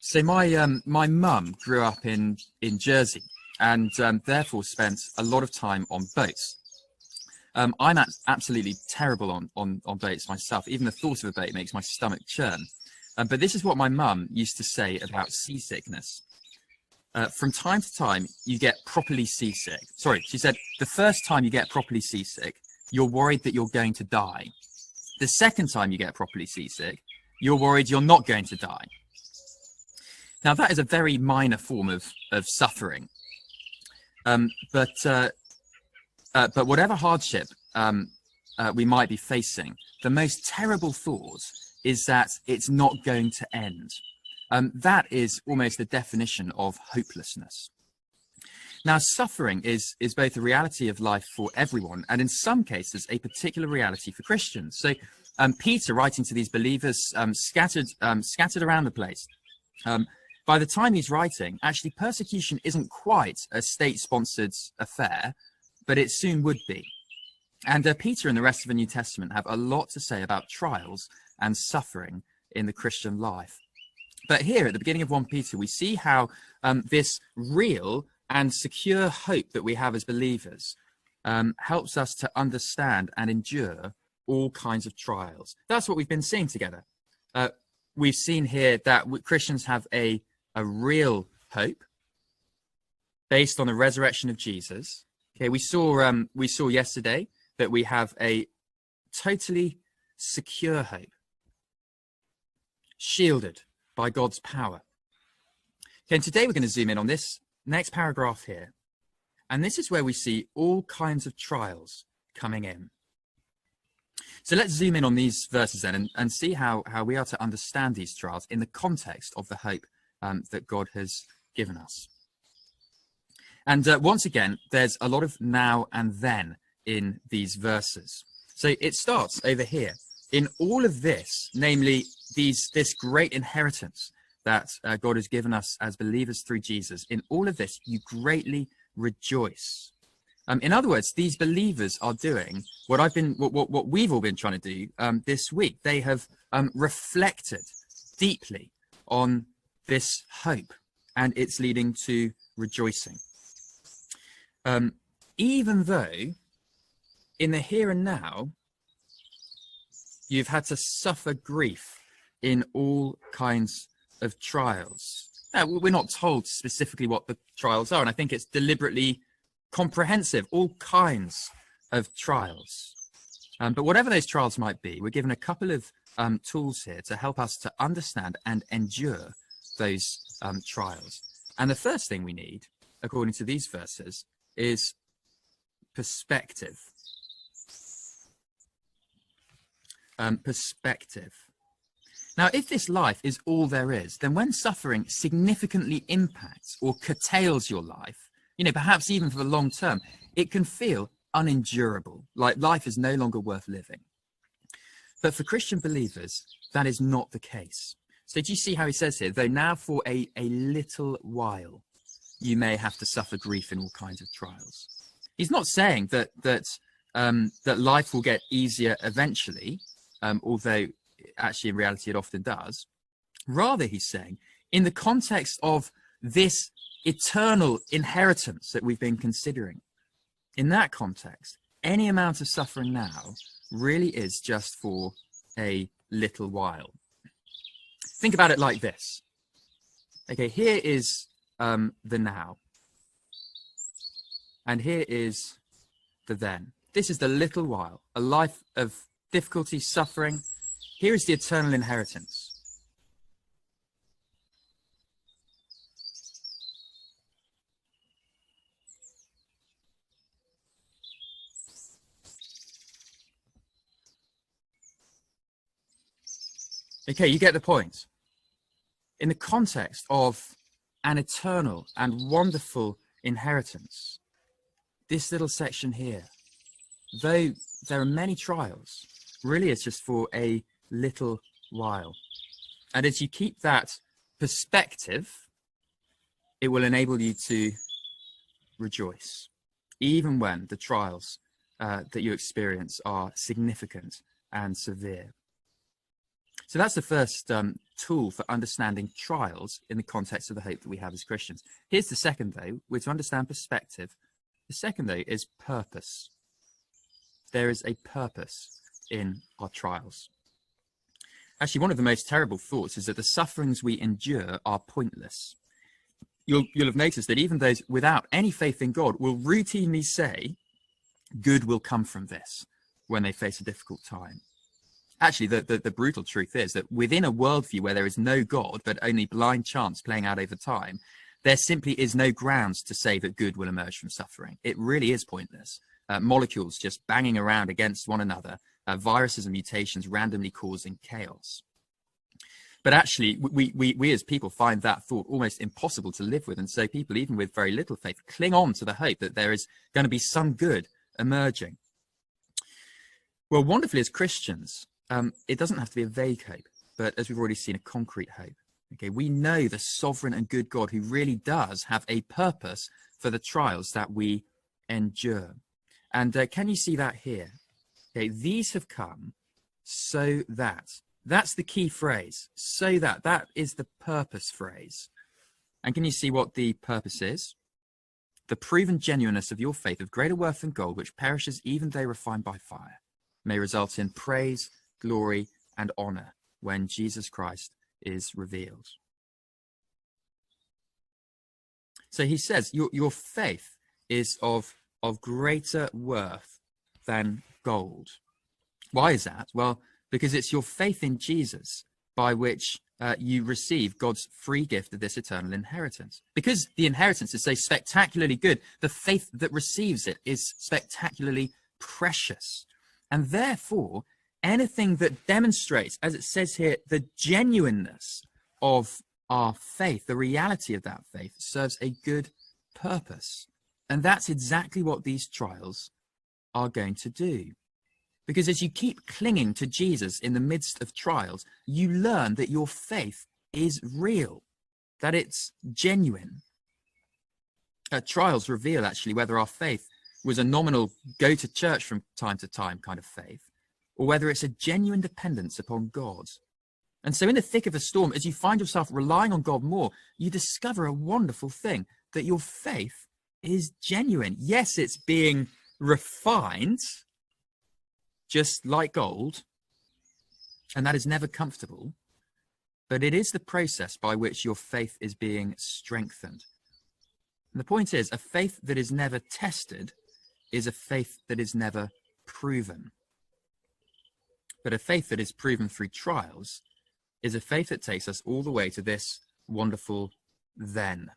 So my mum grew up in Jersey, and therefore spent a lot of time on boats. I'm absolutely terrible on boats myself. Even the thought of a boat makes my stomach churn. But this is what my mum used to say about seasickness. From time to time, you get properly seasick. Sorry, she said, the first time you get properly seasick, you're worried that you're going to die. The second time you get properly seasick, you're worried you're not going to die. Now, that is a very minor form of suffering. But whatever hardship we might be facing, the most terrible thought is that it's not going to end. That is almost the definition of hopelessness. Now, suffering is both a reality of life for everyone, and in some cases, a particular reality for Christians. So Peter, writing to these believers scattered around the place, by the time he's writing, actually persecution isn't quite a state-sponsored affair, but it soon would be. And Peter and the rest of the New Testament have a lot to say about trials and suffering in the Christian life. But here at the beginning of 1 Peter, we see how this real and secure hope that we have as believers helps us to understand and endure all kinds of trials. That's what we've been seeing together. We've seen here that Christians have a real hope based on the resurrection of Jesus. Okay, we saw yesterday that we have a totally secure hope, shielded by God's power. Okay, and today we're going to zoom in on this next paragraph here. And this is where we see all kinds of trials coming in. So let's zoom in on these verses then and see how we are to understand these trials in the context of the hope that God has given us. And once again, there's a lot of now and then in these verses. So it starts over here. In all of this, namely this great inheritance that God has given us as believers through Jesus, in all of this, you greatly rejoice. In other words, these believers are doing what we've all been trying to do this week. They have reflected deeply on this hope, and it's leading to rejoicing. Even though in the here and now, you've had to suffer grief in all kinds of trials. Now, we're not told specifically what the trials are, and I think it's deliberately comprehensive, all kinds of trials. But whatever those trials might be, we're given a couple of tools here to help us to understand and endure those trials. And the first thing we need, according to these verses, is perspective. Perspective. Now, if this life is all there is, then when suffering significantly impacts or curtails your life, perhaps even for the long term, it can feel unendurable, like life is no longer worth living. But for Christian believers, that is not the case. So do you see how he says here, though now for a little while, you may have to suffer grief in all kinds of trials. He's not saying that life will get easier eventually, although actually in reality it often does. Rather, he's saying, in the context of this eternal inheritance that we've been considering, in that context, any amount of suffering now really is just for a little while. Think about it like this. Okay, here is the now. And here is the then. This is the little while, a life of difficulty, suffering. Here is the eternal inheritance. Okay, you get the point. In the context of an eternal and wonderful inheritance, this little section here, though there are many trials, really it's just for a little while. And as you keep that perspective, it will enable you to rejoice, even when the trials that you experience are significant and severe. So that's the first tool for understanding trials in the context of the hope that we have as Christians. Here's the second, though. We're to understand perspective. The second, though, is purpose. There is a purpose in our trials. Actually, one of the most terrible thoughts is that the sufferings we endure are pointless. You'll have noticed that even those without any faith in God will routinely say, good will come from this when they face a difficult time. Actually, the brutal truth is that within a worldview where there is no God, but only blind chance playing out over time, there simply is no grounds to say that good will emerge from suffering. It really is pointless. Molecules just banging around against one another, viruses and mutations randomly causing chaos. But actually, we as people find that thought almost impossible to live with. And so people, even with very little faith, cling on to the hope that there is going to be some good emerging. Well, wonderfully, as Christians, it doesn't have to be a vague hope, but as we've already seen, a concrete hope. Okay, we know the sovereign and good God who really does have a purpose for the trials that we endure. And can you see that here? Okay, these have come so that. That's the key phrase. So that. That is the purpose phrase. And can you see what the purpose is? The proven genuineness of your faith, of greater worth than gold, which perishes even though refined by fire, may result in praise, glory, and honor when Jesus Christ is revealed. So he says your faith is of greater worth than gold. Why is that? Well, because it's your faith in Jesus by which you receive God's free gift of this eternal inheritance. Because the inheritance is so spectacularly good, the faith that receives it is spectacularly precious. And therefore, anything that demonstrates, as it says here, the genuineness of our faith, the reality of that faith, serves a good purpose. And that's exactly what these trials are going to do. Because as you keep clinging to Jesus in the midst of trials, you learn that your faith is real, that it's genuine. Trials reveal actually whether our faith was a nominal go to church from time to time kind of faith, or whether it's a genuine dependence upon God. And so in the thick of a storm, as you find yourself relying on God more, you discover a wonderful thing, that your faith is genuine. Yes, it's being refined, just like gold, and that is never comfortable, but it is the process by which your faith is being strengthened. And the point is, a faith that is never tested is a faith that is never proven. But a faith that is proven through trials is a faith that takes us all the way to this wonderful then.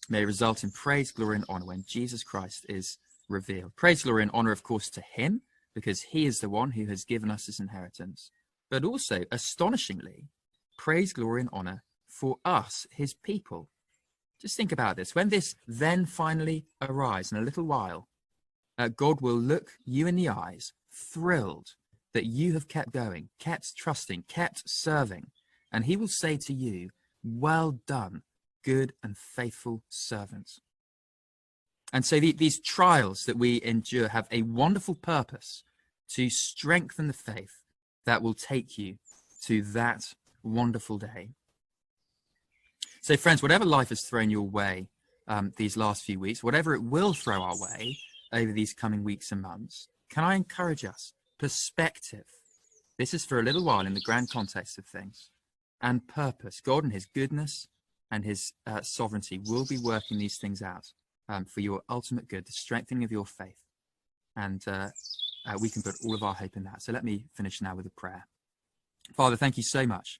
May result in praise, glory, and honor when Jesus Christ is revealed. Praise, glory, and honor, of course, to him, because he is the one who has given us this inheritance. But also, astonishingly, praise, glory, and honor for us, his people. Just think about this. When this then finally arrives in a little while, God will look you in the eyes, thrilled that you have kept going, kept trusting, kept serving. And he will say to you, well done, good and faithful servant. And so these trials that we endure have a wonderful purpose to strengthen the faith that will take you to that wonderful day. So friends, whatever life has thrown your way these last few weeks, whatever it will throw our way over these coming weeks and months, can I encourage us? Perspective. This is for a little while in the grand context of things. And purpose. God and his goodness and his sovereignty will be working these things out for your ultimate good, the strengthening of your faith. And we can put all of our hope in that. So let me finish now with a prayer. Father, thank you so much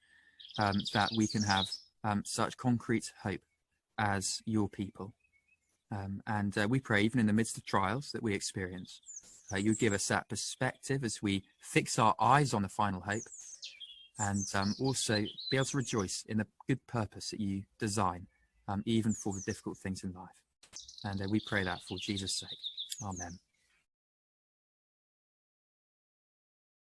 that we can have such concrete hope as your people. And we pray, even in the midst of trials that we experience, you give us that perspective as we fix our eyes on the final hope, and also be able to rejoice in the good purpose that you design, even for the difficult things in life. And we pray that for Jesus' sake. Amen.